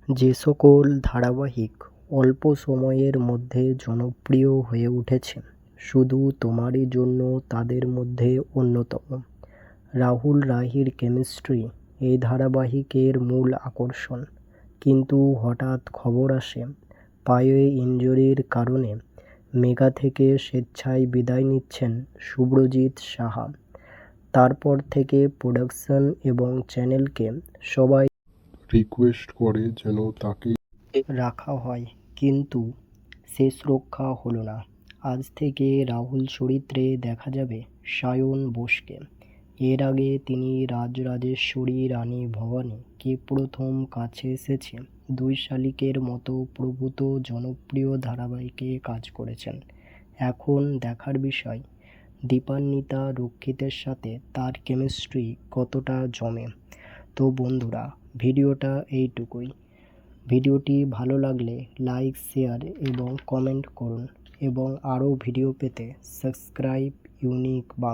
যে সকল ধারাবাহিক অল্প সময়ের মধ্যে জনপ্রিয় হয়ে উঠেছে, শুধু তোমারই জন্য তাদের মধ্যে অন্যতম। রাহুল রাহির কেমিস্ট্রি এই ধারাবাহিকের মূল আকর্ষণ, কিন্তু হঠাৎ খবর আসে পায়ে ইনজুরির কারণে মেগা থেকে স্বেচ্ছায় বিদায় নিচ্ছেন শুভ্রজিৎ সাহা। তারপর থেকে প্রোডাকশন এবং চ্যানেলকে সবাই রিকোয়েস্ট করে যেন তাকে রাখা হয়, কিন্তু শেষ রক্ষা হলো না। আজ থেকে রাহুল চরিত্রে দেখা যাবে সায়ন বোসকে। এর আগে তিনি রাজরাজেশ্বরী রানী ভবানী কে প্রথম কাছে এসেছে দুই শালিকের মতো প্রভূত জনপ্রিয় ধারাবাহিকে কাজ করেছেন। এখন দেখার বিষয় দীপান্বিতা রক্ষিতের সাথে তার কেমিস্ট্রি কতটা জমে। তো বন্ধুরা, ভিডিওটা এইটুকুই। ভিডিওটি ভালো লাগলে লাইক, শেয়ার এবং কমেন্ট করুন, এবং আরও ভিডিও পেতে সাবস্ক্রাইব ইউনিক বাংলা।